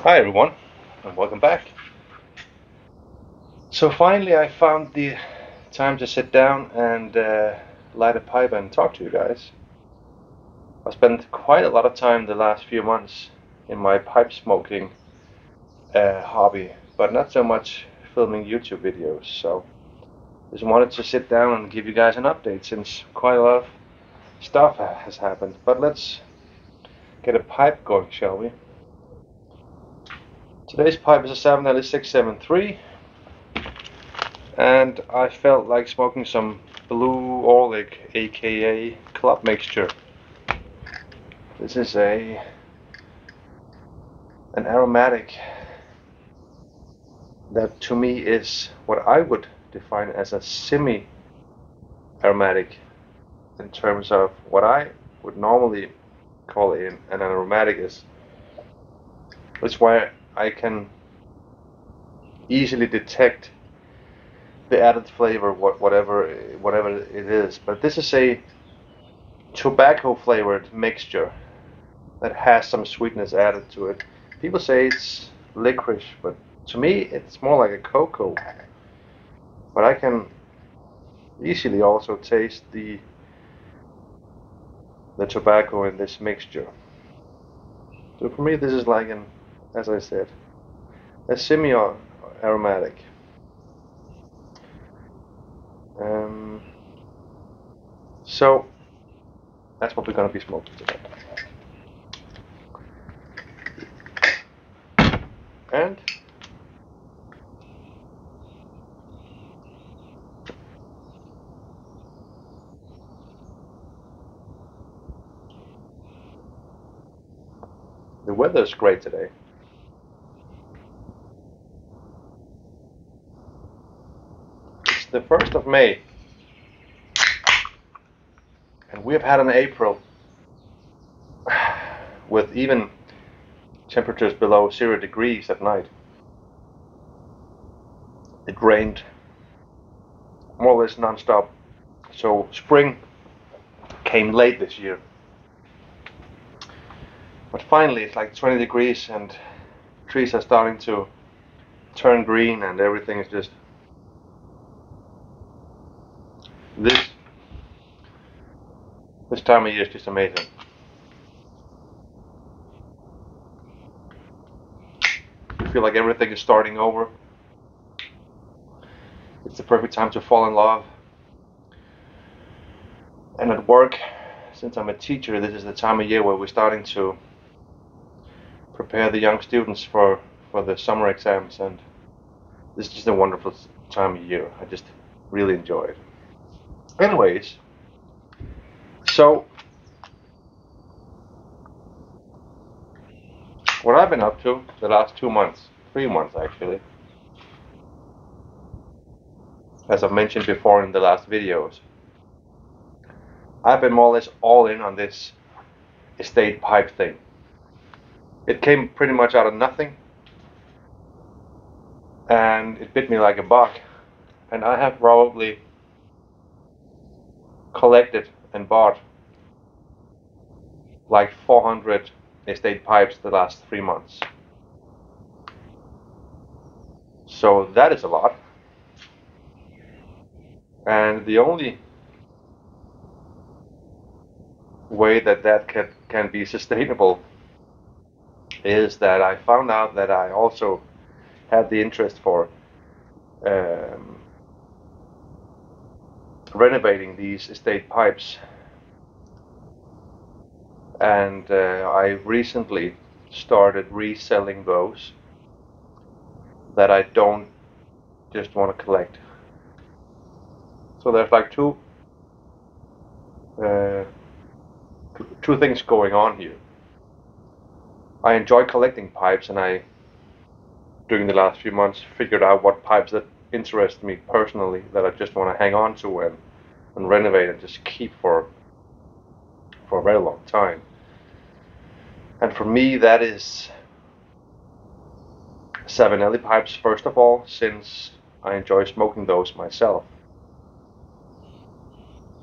Hi everyone, and welcome back. So finally I found the time to sit down and light a pipe and talk to you guys. I spent quite a lot of time the last few months in my pipe smoking hobby, but not so much filming YouTube videos. So just wanted to sit down and give you guys an update since quite a lot of stuff has happened. But let's get a pipe going, shall we? Today's pipe is a 7LE673. And I felt like smoking some Blue Orlik, aka Club Mixture. This is an aromatic that to me is what I would define as a semi-aromatic in terms of what I would normally call an aromatic is. That's why I can easily detect the added flavor, whatever it is. But this is a tobacco flavored mixture that has some sweetness added to it. People say it's licorice, but to me it's more like a cocoa. But I can easily also taste the tobacco in this mixture. So for me this is like as I said, a semi-aromatic. So that's what we're going to be smoking today. And the weather is great today. It's the 1st of May. And we have had an April with even temperatures below 0 degrees at night. It rained more or less non-stop. So spring came late this year. But finally it's like 20 degrees and trees are starting to turn green and everything is just this time of year is just amazing. You feel like everything is starting over. It's the perfect time to fall in love. And at work, since I'm a teacher, this is the time of year where we're starting to prepare the young students for the summer exams, and this is just a wonderful time of year. I just really enjoy it. Anyways, so what I've been up to the last 2 months, 3 months actually, as I've mentioned before in the last videos, I've been more or less all in on this estate pipe thing. It came pretty much out of nothing, and it bit me like a bug. And I have probably collected and bought like 400 estate pipes the last 3 months. So that is a lot. And the only way that can be sustainable is that I found out that I also had the interest for renovating these estate pipes, and I recently started reselling those that I don't just want to collect. So there's like two things going on here. I enjoy collecting pipes, and I, during the last few months, figured out what pipes that interest me personally, that I just want to hang on to and renovate and just keep for a very long time. And for me that is 7LE pipes first of all, since I enjoy smoking those myself.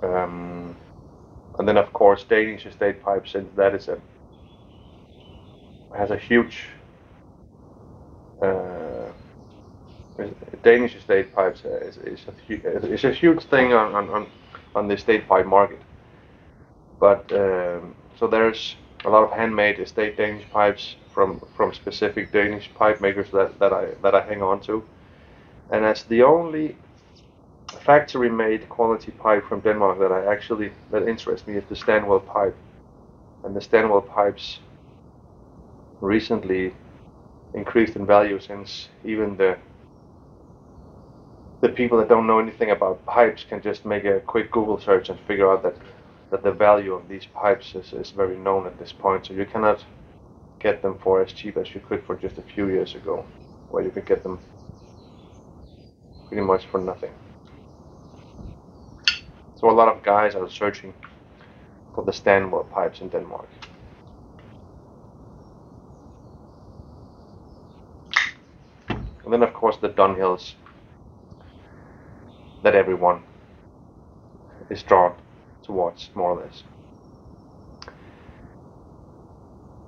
And then of course Danish estate pipes, since that is has a huge Danish estate pipes is a huge thing on the estate pipe market. But so there's a lot of handmade estate Danish pipes from specific Danish pipe makers that I hang on to. And as the only factory-made quality pipe from Denmark that interests me is the Stanwell pipe. And the Stanwell pipes recently increased in value, since even the people that don't know anything about pipes can just make a quick Google search and figure out that the value of these pipes is very known at this point. So you cannot get them for as cheap as you could for just a few years ago, where you could get them pretty much for nothing. So a lot of guys are searching for the Stanwell pipes in Denmark. And then of course the Dunhills that everyone is drawn towards, more or less.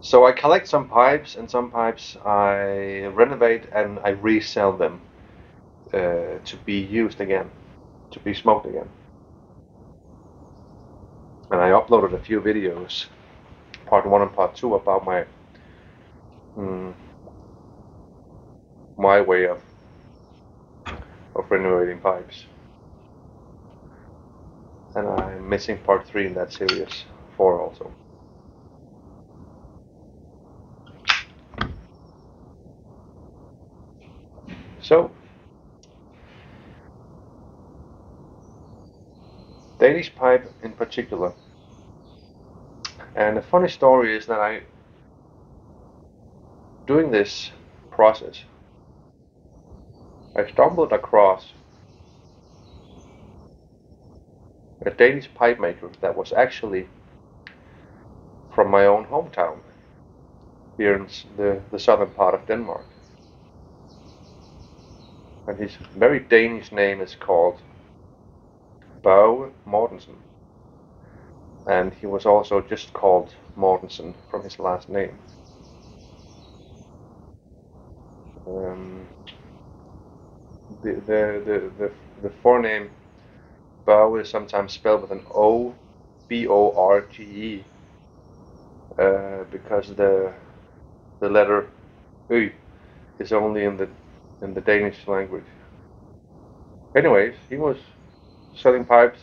So I collect some pipes, and some pipes I renovate and I resell them to be used again, to be smoked again. And I uploaded a few videos, part 1 and part 2, about my way of renovating pipes. And I'm missing part 3 in that series, 4 also. So, Danish pipe in particular. And the funny story is that doing this process, I stumbled across a Danish pipe maker that was actually from my own hometown, here in the southern part of Denmark. And his very Danish name is called Børge Mortensen. And he was also just called Mortensen from his last name. The forename Børge is sometimes spelled with an O, B-O-R-G-E, because the letter Ø is only in the Danish language. Anyways, he was selling pipes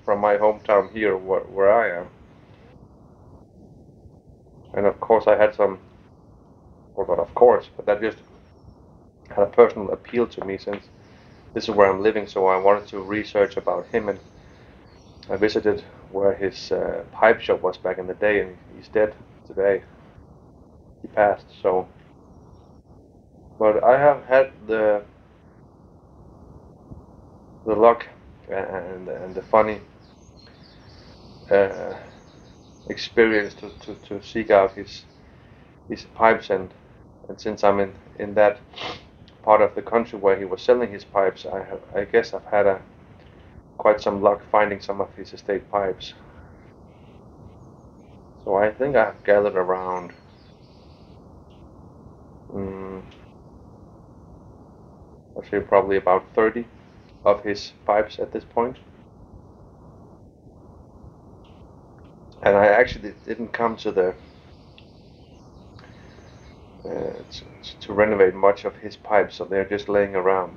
from my hometown here, where I am. And of course I had some, well, not of course, but that just had a personal appeal to me, since this is where I'm living. So I wanted to research about him, and I visited where his pipe shop was back in the day, and he's dead today. He passed. So, but I have had the luck and the funny experience to seek out his pipes, and since I'm in that part of the country where he was selling his pipes, I guess I've had quite some luck finding some of his estate pipes. So I think I've gathered around I'd say probably about 30 of his pipes at this point. And I actually didn't come to to renovate much of his pipes, so they're just laying around.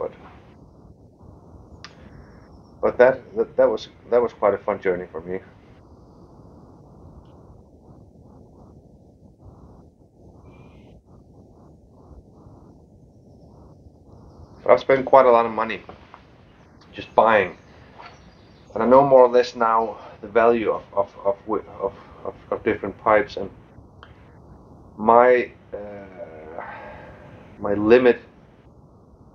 But that was quite a fun journey for me. I've spent quite a lot of money just buying, and I know more or less now the value of different pipes, and my limit,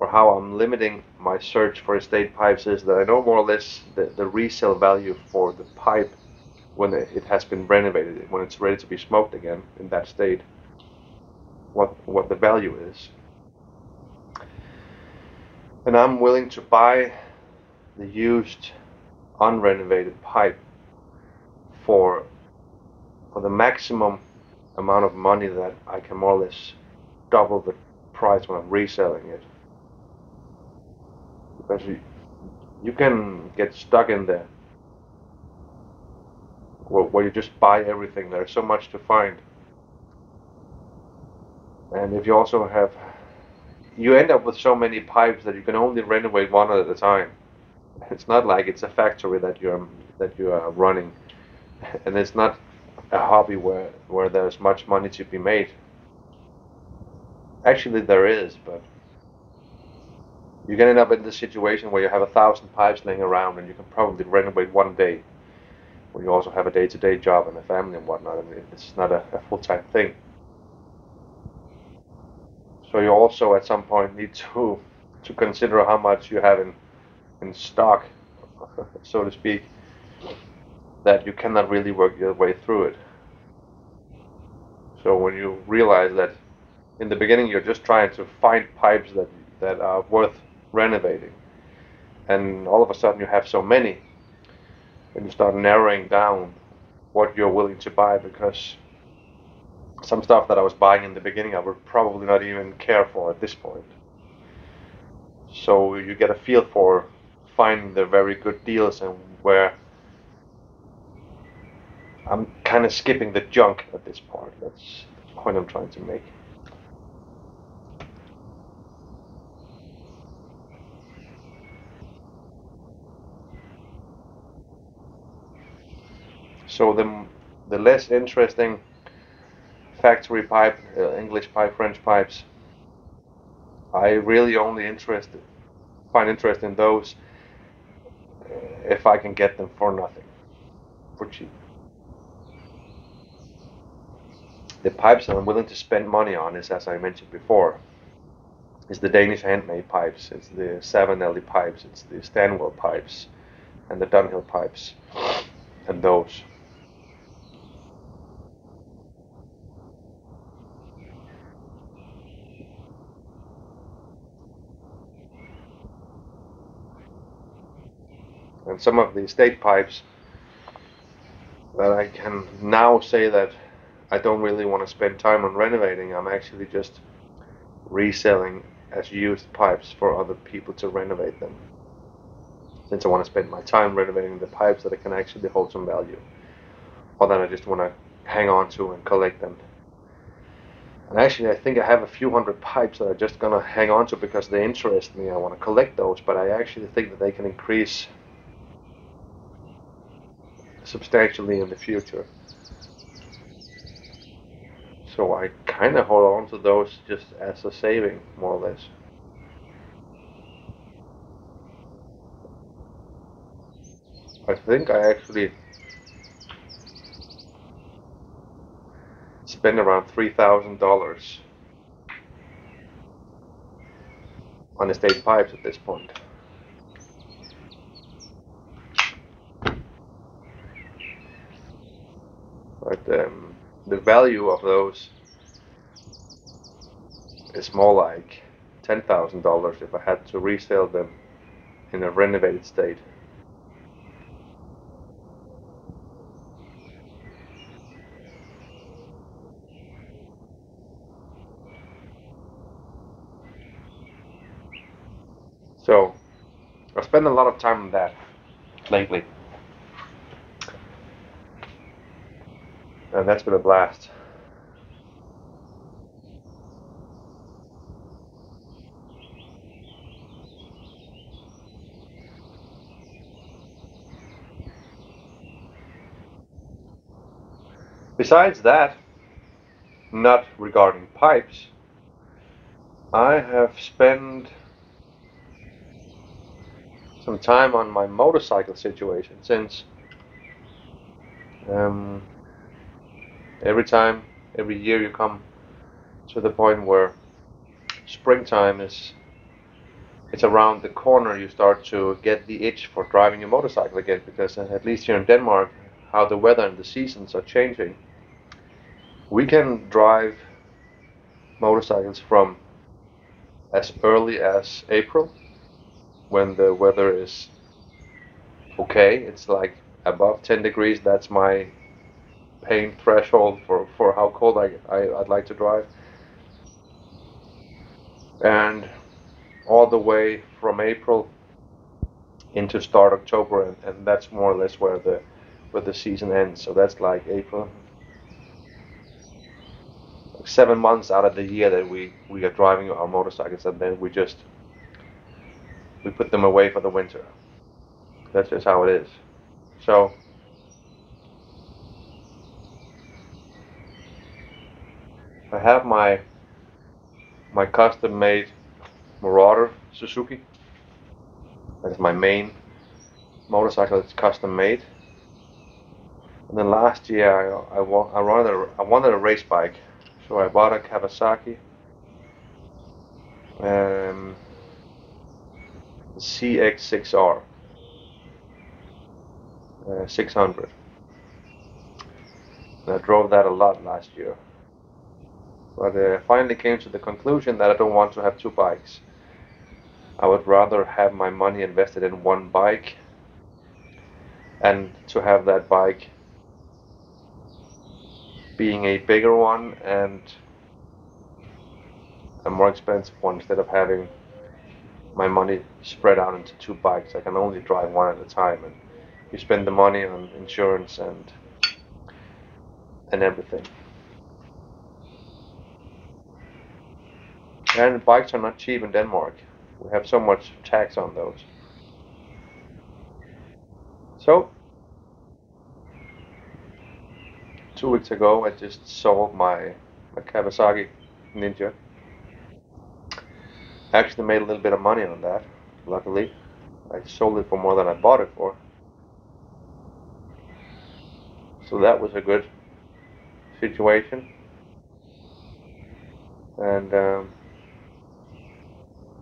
or how I'm limiting my search for estate pipes, is that I know more or less the resale value for the pipe when it has been renovated, when it's ready to be smoked again in that state, what the value is. And I'm willing to buy the used, unrenovated pipe for the maximum amount of money that I can more or less double the price when I'm reselling it. because you can get stuck in there where you just buy everything. There's so much to find. And if you also have, you end up with so many pipes that you can only renovate one at a time. It's not like it's a factory that you are running, and it's not a hobby where there's much money to be made. Actually, there is, but you can end up in the situation where you have 1,000 pipes laying around, and you can probably renovate one day. Where you also have a day-to-day job and a family and whatnot, and it's not a full-time thing. So you also at some point need to consider how much you have in stock, so to speak, that you cannot really work your way through it. So when you realize that in the beginning you're just trying to find pipes that are worth renovating, and all of a sudden you have so many, and you start narrowing down what you're willing to buy, because some stuff that I was buying in the beginning I would probably not even care for at this point. So you get a feel for finding the very good deals, and where I'm kind of skipping the junk at this point. That's the point I'm trying to make. So the less interesting factory pipe, English pipe, French pipes, I really only find interest in those if I can get them for nothing, for cheap. The pipes that I'm willing to spend money on is, as I mentioned before, is the Danish handmade pipes. It's the Savinelli pipes. It's the Stanwell pipes, and the Dunhill pipes, and those. And some of the estate pipes that I can now say that I don't really want to spend time on renovating. I'm actually just reselling as used pipes for other people to renovate them, since I want to spend my time renovating the pipes that I can actually hold some value, or that I just want to hang on to and collect them. And actually, I think I have a few hundred pipes that I'm just gonna hang on to because they interest me. I want to collect those, but I actually think that they can increase substantially in the future. So I kind of hold on to those just as a saving, more or less. I think I actually spend around $3,000 on estate pipes at this point. But the value of those is more like $10,000 if I had to resell them in a renovated state. So I spend a lot of time on that lately, and that's been a blast. Besides that, not regarding pipes, I have spent some time on my motorcycle situation, since um, every year you come to the point where springtime it's around the corner, you start to get the itch for driving a motorcycle again, because at least here in Denmark, how the weather and the seasons are changing, we can drive motorcycles from as early as April, when the weather is okay. It's like above 10 degrees. That's my pain threshold for how cold I'd like to drive. And all the way from April into start October, and that's more or less where the season ends. So that's like April, 7 months out of the year that we are driving our motorcycles, and then we put them away for the winter. That's just how it is. So I have my custom made Marauder Suzuki. That's my main motorcycle. It's custom made. And then last year I wanted a race bike, so I bought a Kawasaki CX6R 600. And I drove that a lot last year. But I finally came to the conclusion that I don't want to have two bikes. I would rather have my money invested in one bike, and to have that bike being a bigger one and a more expensive one, instead of having my money spread out into two bikes. I can only drive one at a time, and you spend the money on insurance and everything. And bikes are not cheap in Denmark. We have so much tax on those. So 2 weeks ago I just sold my Kawasaki Ninja. I actually made a little bit of money on that, luckily. I sold it for more than I bought it for. So that was a good situation. And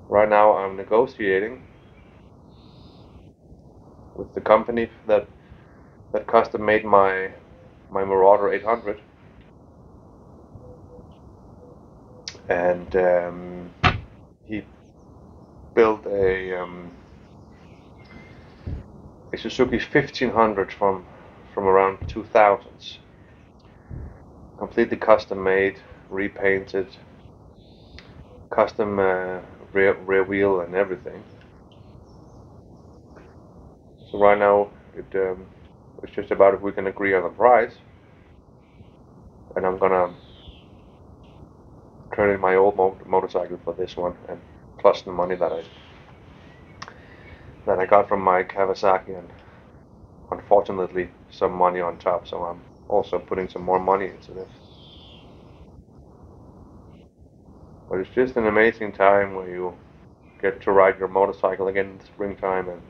right now I'm negotiating with the company that custom made my Marauder 800. And he built a Suzuki 1500 from around 2000s, completely custom made, repainted, custom rear wheel and everything. So right now it's just about if we can agree on the price, and I'm gonna turn in my old motorcycle for this one, and plus the money that I got from my Kawasaki, and unfortunately some money on top. So I'm also putting some more money into this. But it's just an amazing time where you get to ride your motorcycle again in the springtime, and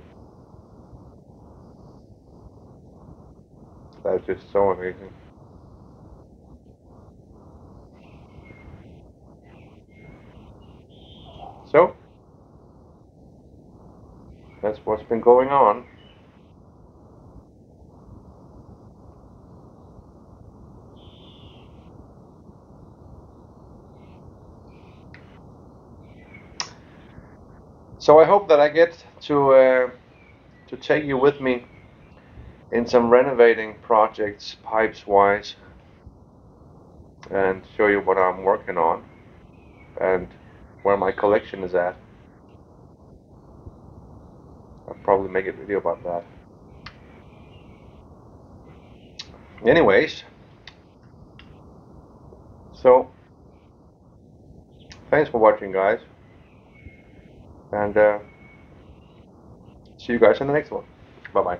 that's just so amazing. So that's what's been going on. So I hope that I get to take you with me in some renovating projects, pipes wise, and show you what I'm working on and where my collection is at. I'll probably make a video about that. Anyways, so thanks for watching, guys, and see you guys in the next one. Bye bye.